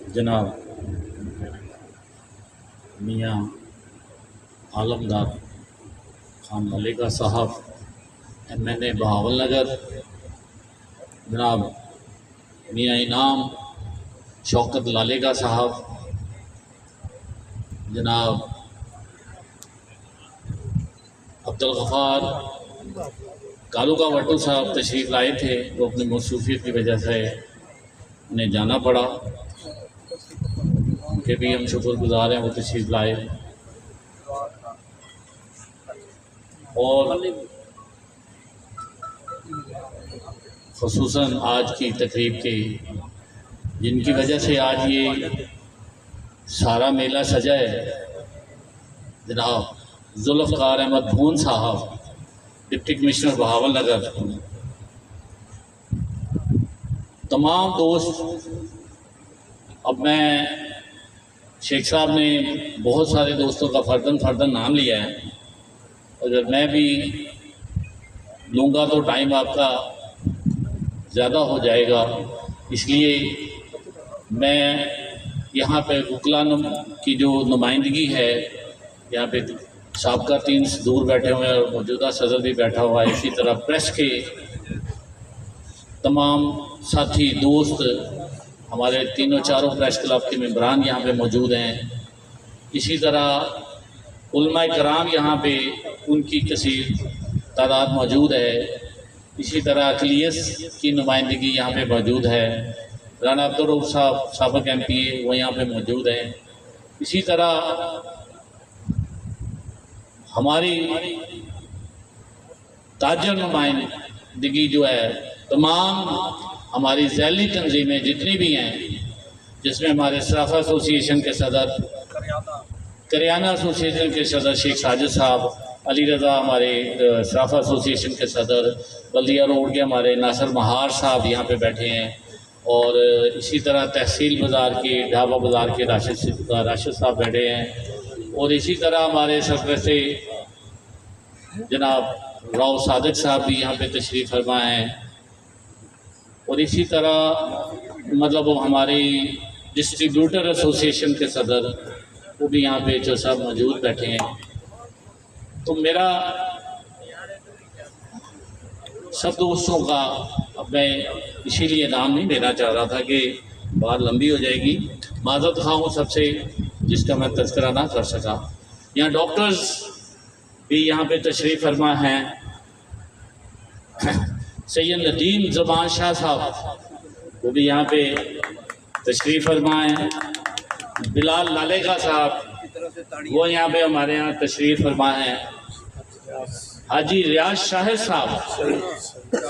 जनाब मियाँ आलमदार खान मलिका साहब MNA बहावल नगर, जनाब मियाँ इनाम शौकत लालेगा साहब, जनाब अब्दुल गफ़ार कालूका वट्टू साहब तशरीफ़ लाए थे, वो अपनी मसरूफियत की वजह से उन्हें जाना पड़ा, उनके भी हम शुक्रगुजार हैं, वो तशरीफ़ लाए। और ख़ुसूसन आज की तकरीब के जिनकी वजह से आज ये सारा मेला सजा है, जनाब जुल्फ़कार अहमद भून साहब, डिप्टी कमिश्नर बहावल नगर, तमाम दोस्त। अब मैं शेख साहब ने बहुत सारे दोस्तों का फ़र्दन नाम लिया है, अगर मैं भी लूँगा तो टाइम आपका ज़्यादा हो जाएगा, इसलिए मैं यहाँ पे वकला की जो नुमाइंदगी है, यहाँ पे साबका 3 दूर बैठे हुए हैं और मौजूदा सदर भी बैठा हुआ है, इसी तरह प्रेस के तमाम साथी दोस्त, हमारे तीनों चारों प्रेस क्लब के मेंबरान यहाँ पे मौजूद हैं, इसी तरह उलमा कराम यहाँ पे उनकी कसीर तादाद मौजूद है, इसी तरह अक़लियत की नुमाइंदगी यहाँ पे मौजूद है, राना अब्दुल रऊफ़ साहब साबिक़ MPA वो यहाँ पे मौजूद हैं, इसी तरह हमारी ताजर नुमाइंदगी जो है, तमाम हमारी ज़ैली तंजीमें जितनी भी हैं, जिसमें हमारे सराफ़ा एसोसिएशन के सदर, करियाना एसोसिएशन के सदर शेख साजिद साहब, अली रज़ा हमारे सराफ़ा एसोसिएशन के सदर, बल्दिया रोड के हमारे नासिर महार साहब यहाँ पे बैठे हैं, और इसी तरह तहसील बाज़ार के ढाबा बाज़ार के राशिद साहब बैठे हैं, और इसी तरह हमारे सरपरस्ते जनाब राव सादिक साहब भी यहाँ पे तशरीफ़ फरमा हैं, और इसी तरह मतलब वो हमारी डिस्ट्रीब्यूटर एसोसिएशन के सदर वो भी यहाँ पे जो सब मौजूद बैठे हैं। तो मेरा सब दोस्तों का अब मैं इसीलिए नाम नहीं लेना चाह रहा था कि बात लंबी हो जाएगी, माज़रत ख़्वाह हूँ सबसे जिसका मैं तज़किरा ना कर सका। यहाँ डॉक्टर्स भी यहाँ पे तशरीफ़ फरमा हैं, सैयद नदीम ज़बान शाह साहब वो भी यहाँ पे तशरीफ़ फरमा हैं, बिलाल लालेगा साहब वो यहाँ पे हमारे यहाँ तशरीफ़ फरमा हैं, हाजी रियाज शाहिद साहब,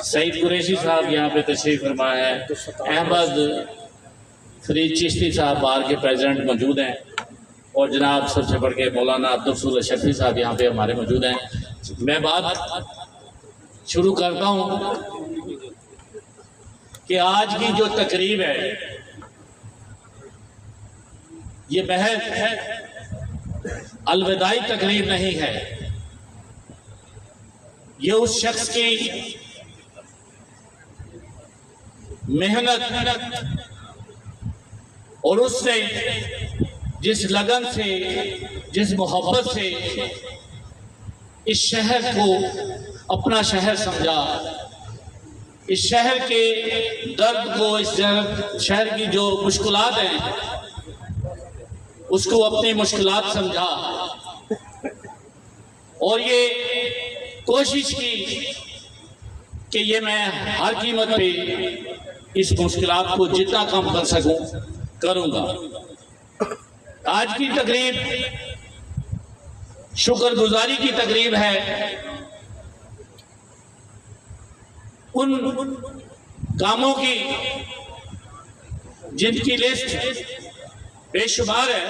सईद कुरैशी साहब यहाँ पे तशरीफ़ फरमा है, अहमद फरीद चिश्ती साहब बार के प्रेसिडेंट मौजूद हैं, और जनाब सबसे बढ़ के मौलाना अब्दुल रसूल शफी साहब यहाँ पे हमारे मौजूद हैं। मैं बात शुरू करता हूँ कि आज की जो तकरीब है ये महज अलविदाई तकरीब नहीं है, ये उस शख्स की मेहनत और उसने जिस लगन से, जिस मोहब्बत से इस शहर को अपना शहर समझा, इस शहर के दर्द को, इस शहर की जो मुश्किलात हैं उसको अपनी मुश्किलात समझा, और ये कोशिश की कि ये मैं हर कीमत पे इस मुश्किलात को जितना कम कर सकूं करूंगा। आज की तकरीब शुक्रगुजारी की तकरीब है उन कामों की जिनकी लिस्ट बेशुमार है,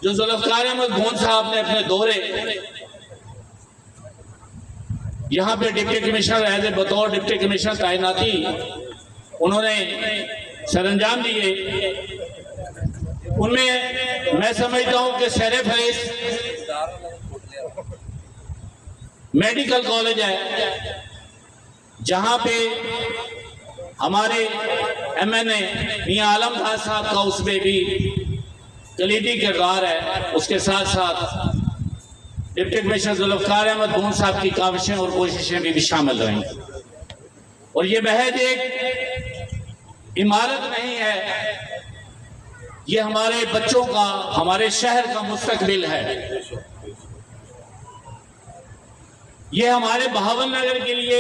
जो जुल्फ़कार अहमद भून साहब ने अपने दौरे यहाँ पे डिप्टी कमिश्नर एज ए बतौर डिप्टी कमिश्नर तैनाती उन्होंने सरंजाम दिए, उनमें मैं समझता हूँ कि सर फहरिस्त मेडिकल कॉलेज है, जहाँ पे हमारे MNA मियां आलम खान साहब का उसमें भी कलीदी किरदार है। उसके साथ साथ डिप्टी कमिश्नर जुल्फ़िकार अहमद भून साहब की काविशें और कोशिशें भी शामिल रहेंगी। और ये महज एक इमारत नहीं है, ये हमारे बच्चों का, हमारे शहर का मुस्तकबिल है। ये हमारे बहावलनगर के लिए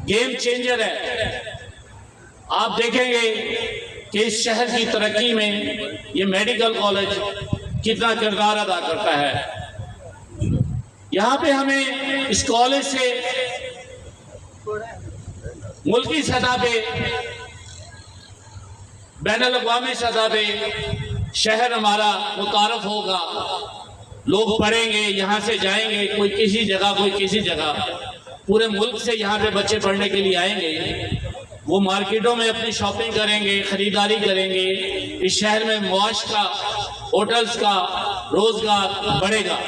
गेम चेंजर है। आप देखेंगे कि इस शहर की तरक्की में ये मेडिकल कॉलेज कितना किरदार अदा करता है। यहाँ पे हमें इस कॉलेज से मुल्की सतह पे, बैनुल अक़वामी सतह पे शहर हमारा मुतारफ होगा। लोग पढ़ेंगे, यहाँ से जाएंगे, कोई किसी जगह, कोई किसी जगह, पूरे मुल्क से यहाँ पे बच्चे पढ़ने के लिए आएंगे। वो मार्केटों में अपनी शॉपिंग करेंगे, खरीदारी करेंगे। इस शहर में मुआश का, होटल्स का रोजगार बढ़ेगा।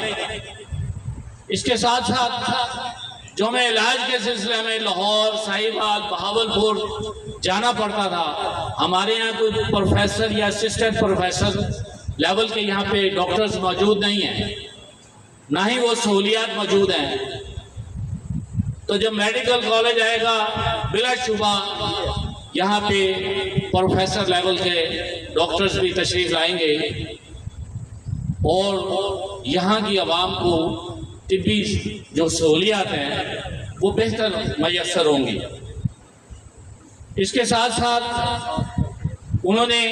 इसके साथ साथ जो मैं इलाज के सिलसिले में लाहौर, साहिवाल, बहावलपुर जाना पड़ता था, हमारे यहाँ कोई प्रोफेसर या असिस्टेंट प्रोफेसर लेवल के यहाँ पे डॉक्टर्स मौजूद नहीं हैं, ना ही वो सहूलियात मौजूद हैं। तो जब मेडिकल कॉलेज आएगा, बिलाशुबा यहाँ पे प्रोफेसर लेवल के डॉक्टर्स भी तशरीफ लाएंगे और यहाँ की आवाम को तिब्बी जो सहूलियात हैं वो बेहतर मैसर होंगी। इसके साथ साथ उन्होंने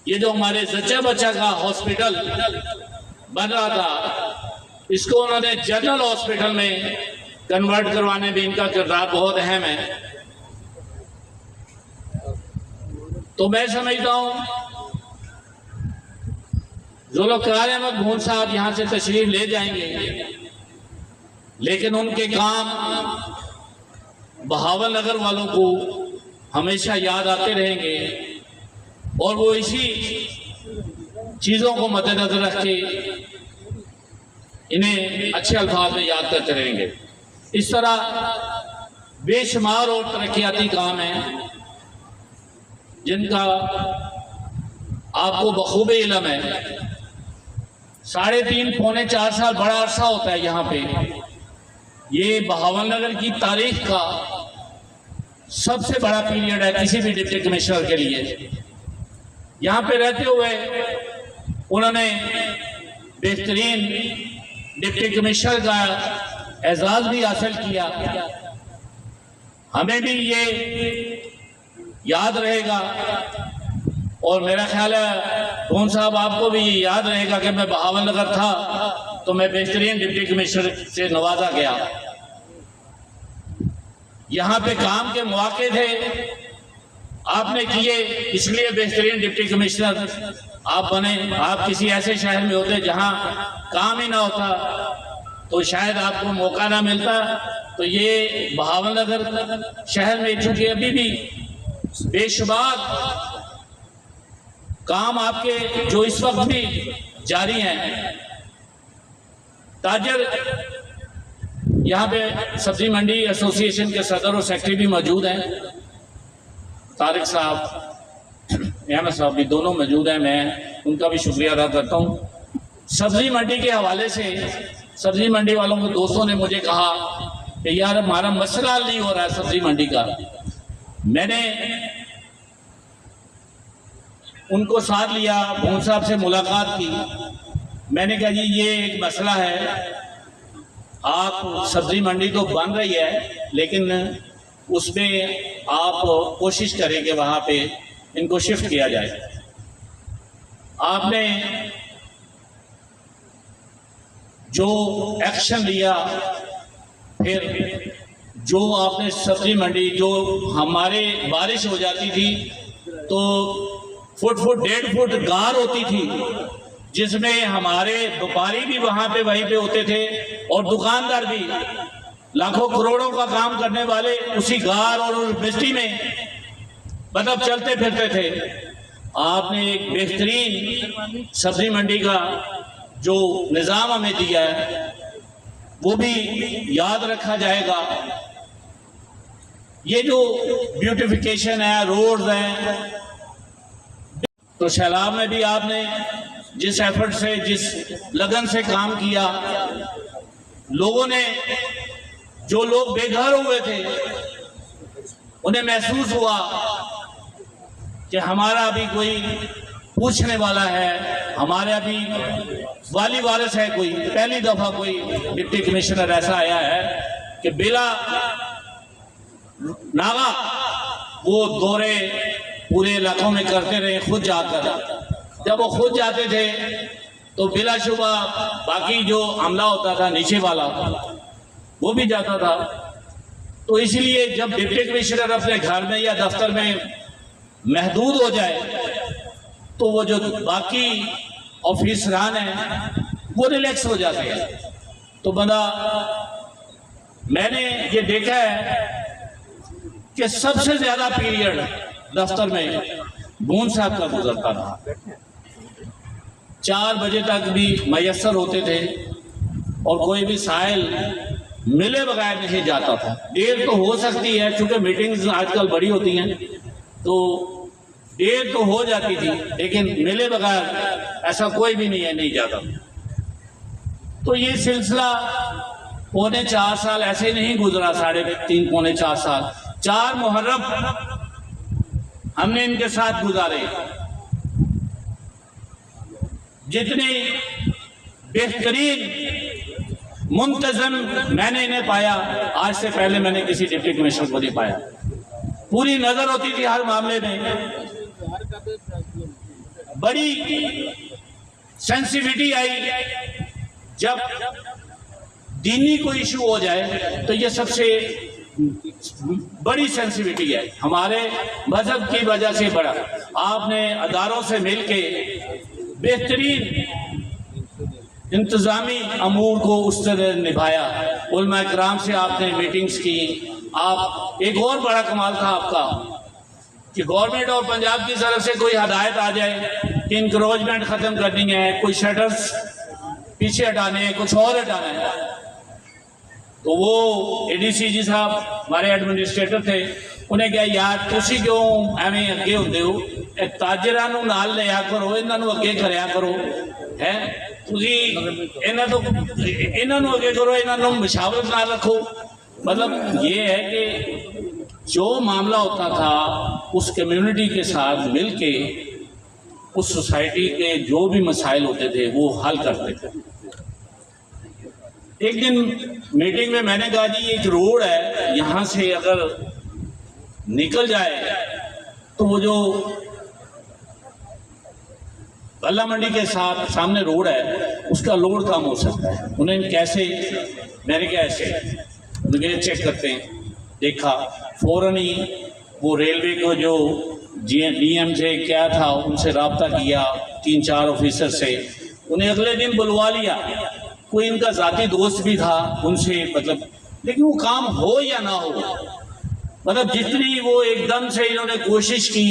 ये जो हमारे जच्चा बच्चा का हॉस्पिटल बन रहा था, इसको उन्होंने जनरल हॉस्पिटल में कन्वर्ट करवाने में इनका किरदार बहुत अहम है। तो मैं समझता हूँ जुल्फ़िकार अहमद भून साहब यहाँ से तशरीफ ले जाएंगे, लेकिन उनके काम बहावलनगर वालों को हमेशा याद आते रहेंगे और वो इसी चीज़ों को मद्देनजर रख के इन्हें अच्छे अल्फाज में याद करते रहेंगे। इस तरह बेशुमार और तरक्याती काम हैं जिनका आपको बखूबे इल्म है। 3.5 पौने 4 साल बड़ा अरसा होता है यहाँ पे। ये बहावलनगर की तारीख का सबसे बड़ा पीरियड है किसी भी डिप्टी कमिश्नर के लिए। यहाँ पे रहते हुए उन्होंने बेहतरीन डिप्टी कमिश्नर का एजाज भी हासिल किया। हमें भी ये याद रहेगा और मेरा ख्याल है भून साहब आपको भी याद रहेगा कि मैं बहावलनगर था तो मैं बेहतरीन डिप्टी कमिश्नर से नवाजा गया। यहाँ पे काम के मौके थे, आपने किए, इसलिए बेहतरीन डिप्टी कमिश्नर आप बने। आप किसी ऐसे शहर में होते जहाँ काम ही ना होता तो शायद आपको मौका ना मिलता। तो ये बहावलनगर शहर में चूंकि अभी भी बेशुमार काम आपके जो इस वक्त भी जारी हैं। ताजर यहाँ पे सब्जी मंडी एसोसिएशन के सदर और सेक्रेटरी भी मौजूद हैं, तारिक साहब, अहमद साहब भी दोनों मौजूद हैं। मैं उनका भी शुक्रिया अदा करता हूँ। सब्जी मंडी के हवाले से सब्जी मंडी वालों के दोस्तों ने मुझे कहा कि यार हमारा मसला हल नहीं हो रहा है सब्जी मंडी का। मैंने उनको साथ लिया, भून साहब से मुलाकात की। मैंने कहा जी ये एक मसला है, आप सब्जी मंडी तो बन रही है लेकिन उसमें आप कोशिश करें कि वहाँ पे इनको शिफ्ट किया जाए। आपने जो एक्शन लिया, फिर जो आपने सब्जी मंडी, जो हमारे बारिश हो जाती थी तो फुट 1.5 फुट गार होती थी जिसमें हमारे व्यापारी भी वहां पे वहीं पे होते थे और दुकानदार भी, लाखों करोड़ों का काम करने वाले उसी गार और उस मिट्टी में मतलब चलते फिरते थे। आपने एक बेहतरीन सब्जी मंडी का जो निज़ाम हमें दिया है वो भी याद रखा जाएगा। ये जो ब्यूटिफिकेशन है, रोड्स हैं, तो सैलाब में भी आपने जिस एफर्ट से, जिस लगन से काम किया, लोगों ने, जो लोग बेघर हुए थे उन्हें महसूस हुआ कि हमारा अभी कोई पूछने वाला है, हमारे अभी वाली वारिस है कोई। पहली दफा कोई डिप्टी कमिश्नर ऐसा आया है कि बिला नागा वो दौरे पूरे इलाकों में करते रहे खुद जाकर। जब वो खुद जाते थे तो बिलाशुबा बाकी जो अमला होता था नीचे वाला वो भी जाता था। तो इसलिए जब डिप्टी कमिश्नर अपने घर में या दफ्तर में महदूद हो जाए तो वो जो बाकी ऑफिसरान हैं वो रिलैक्स हो जाते हैं। तो बंदा, मैंने ये देखा है कि सबसे ज्यादा पीरियड दफ्तर में बूंद साहब का गुजरता था। 4 बजे तक भी मैसर होते थे और कोई भी साहिल मिले बगैर नहीं जाता था। देर तो हो सकती है क्योंकि मीटिंग्स आजकल बड़ी होती हैं तो देर तो हो जाती थी, लेकिन मिले बगैर ऐसा कोई भी नहीं जाता। तो ये सिलसिला 3.25 साल ऐसे नहीं गुजरा, 3.5 पौने 4 साल। 4 मुहर्रम हमने इनके साथ गुजारे। जितने बेहतरीन मुंतजम मैंने इन्हें पाया, आज से पहले मैंने किसी डिप्टी कमिश्नर को नहीं पाया। पूरी नजर होती थी हर मामले में, बड़ी सेंसिटिविटी आई। जब दीनी कोई इशू हो जाए तो ये सबसे बड़ी सेंसिटिविटी है हमारे मजहब की वजह से। बड़ा आपने अदारों से मिलके बेहतरीन इंतजामी अमूर को उस तरह निभाया। उलमा इकराम से आपने मीटिंग्स की। आप, एक और बड़ा कमाल था आपका कि गवर्नमेंट और पंजाब की तरफ से कोई हदायत आ जाए कि इंक्रोचमेंट खत्म करनी है, कोई शटर्स पीछे हटाने हैं, कुछ और हटाना है, तो वो एडीसी जी साहब हमारे एडमिनिस्ट्रेटर थे, उन्हें कहा यार तुसी क्यों एवें अगे होंदे हो, ताजरां नूं नाल लिया करो, इन्हां नूं अगे करया करो, है तुसी इन्हां नूं अगे करो, इन्हां नूं मशावरत ना रखो। मतलब ये है कि जो मामला होता था उस कम्युनिटी के साथ मिलके उस सोसाइटी के जो भी मसाइल होते थे वो हल करते थे। एक दिन मीटिंग में मैंने कहा जी ये एक रोड है, यहाँ से अगर निकल जाए तो वो जो गल्ला मंडी के साथ सामने रोड है उसका लोड कम हो सकता है। उन्हें कैसे, मैंने क्या ऐसे उन्हें चेक करते हैं। देखा फौरन ही वो रेलवे को जो डीएम से क्या था उनसे रब्ता किया, 3-4 ऑफिसर से, उन्हें अगले दिन बुलवा लिया। कोई इनका ज़ाती दोस्त भी था उनसे, मतलब लेकिन वो काम हो या ना हो, मतलब जितनी वो एकदम से इन्होंने कोशिश की,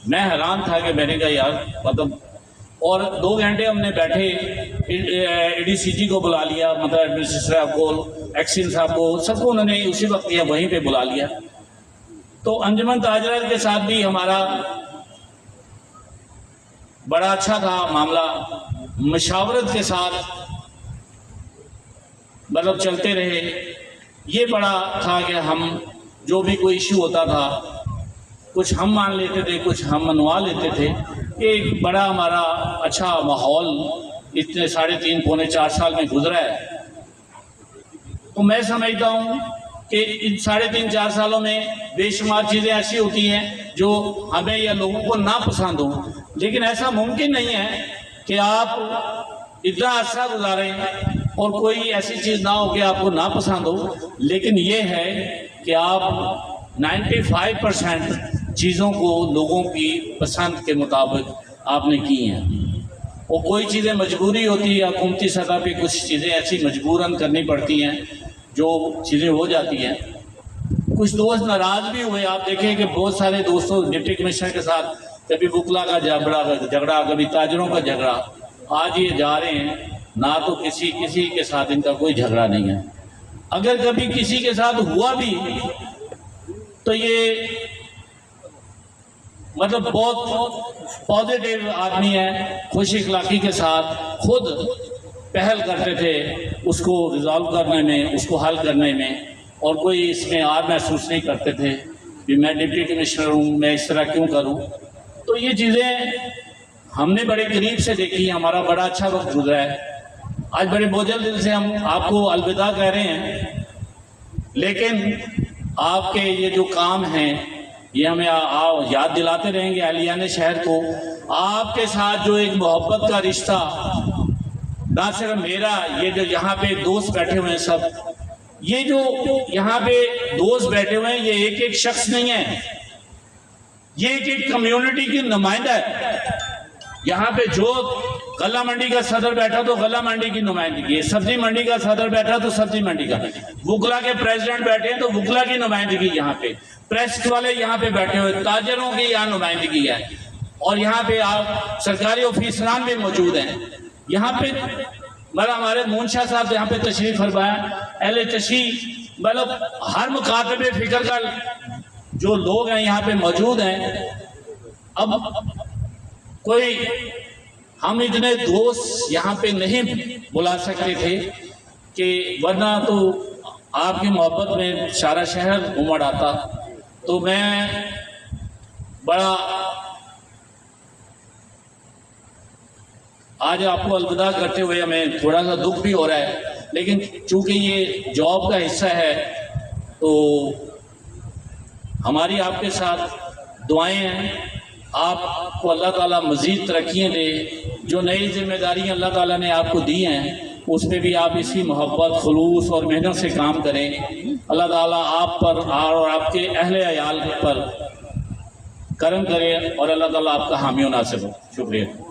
मैं हैरान था कि मैंने कहा यार मतलब। और 2 घंटे हमने बैठे, एडीसीजी को बुला लिया, मतलब एडमिनिस्ट्रेटर साहब को, एक्सिन साहब को, सबको उन्होंने उसी वक्त या वहीं पे बुला लिया। तो अंजुमन ताजरा के साथ भी हमारा बड़ा अच्छा था मामला, मशावरत के साथ मतलब चलते रहे। ये बड़ा था कि हम जो भी कोई इशू होता था कुछ हम मान लेते थे, कुछ हम मनवा लेते थे। एक बड़ा हमारा अच्छा माहौल इतने 3.5 पौने 4 साल में गुजरा है। तो मैं समझता हूँ कि इन 3.5-4 सालों में बेशुमार चीज़ें ऐसी होती हैं जो हमें या लोगों को ना पसंद हो, लेकिन ऐसा मुमकिन नहीं है कि आप इतना अर्सा गुजारें और कोई ऐसी चीज़ ना हो कि आपको ना पसंद हो। लेकिन ये है कि आप 95% चीज़ों को लोगों की पसंद के मुताबिक आपने की हैं। और कोई चीज़ें मजबूरी होती है, हुकूमती सतह पे कुछ चीज़ें ऐसी मजबूरन करनी पड़ती हैं जो चीज़ें हो जाती हैं। कुछ दोस्त नाराज़ भी हुए। आप देखें कि बहुत सारे दोस्तों डिप्टी कमिश्नर के साथ कभी बुकला का झगड़ा, कभी ताजरों का झगड़ा। आज ये जा रहे हैं, ना तो किसी के साथ इनका कोई झगड़ा नहीं है। अगर कभी किसी के साथ हुआ भी तो ये मतलब बहुत पॉजिटिव आदमी है, खुश इखलाकी के साथ खुद पहल करते थे उसको रिजॉल्व करने में, उसको हल करने में, और कोई इसमें आर महसूस नहीं करते थे कि मैं डिप्टी कमिश्नर हूँ, मैं इस तरह क्यों करूँ। तो ये चीज़ें हमने बड़े करीब से देखी, हमारा बड़ा अच्छा वक्त गुजरा है। आज बड़े बोझल दिल से हम आपको अलविदा कह रहे हैं, लेकिन आपके ये जो काम हैं ये हमें याद दिलाते रहेंगे अहलियाने शहर को। आपके साथ जो एक मोहब्बत का रिश्ता, ना सिर्फ मेरा, ये जो यहाँ पे दोस्त बैठे हुए हैं सब, ये जो यहाँ पे दोस्त बैठे हुए हैं ये एक एक शख्स नहीं है, ये एक एक कम्युनिटी की नुमाइंदा है। यहाँ पे जो गला मंडी का सदर बैठा तो गला मंडी की नुमाइंदगी है, सब्जी मंडी का सदर बैठा तो सब्जी मंडी का, वुकला के प्रेसिडेंट बैठे हैं तो वुकला की नुमाइंदगी यहाँ पे, प्रेस वाले यहाँ पे बैठे हुए, ताजरों की यहाँ नुमाइंदगी है, और यहाँ पे आप सरकारी ऑफिसरान भी मौजूद हैं। यहाँ पे मतलब हमारे मूनशाह साहब यहाँ पे तशरीफ फरमाया, अहले तशी, मतलब हर मुकातबे फिक्र का जो लोग हैं यहाँ पे मौजूद हैं। अब कोई हम इतने दोस्त यहाँ पे नहीं बुला सकते थे कि वरना तो आपकी मोहब्बत में सारा शहर उमड़ आता। तो मैं बड़ा आज आपको अलविदा करते हुए हमें थोड़ा सा दुख भी हो रहा है, लेकिन चूंकि ये जॉब का हिस्सा है तो हमारी आपके साथ दुआएं हैं। आपको अल्लाह ताला मज़ीद तरक्कियाँ दे, जो नई जिम्मेदारियाँ अल्लाह ताला ने आपको दी हैं उस पर भी आप इसी मोहब्बत, खुलूस और मेहनत से काम करें। अल्लाह ताला आप पर और आपके अहले अयाल पर करम करे और अल्लाह ताला आपका हामी नासिर हो। शुक्रिया।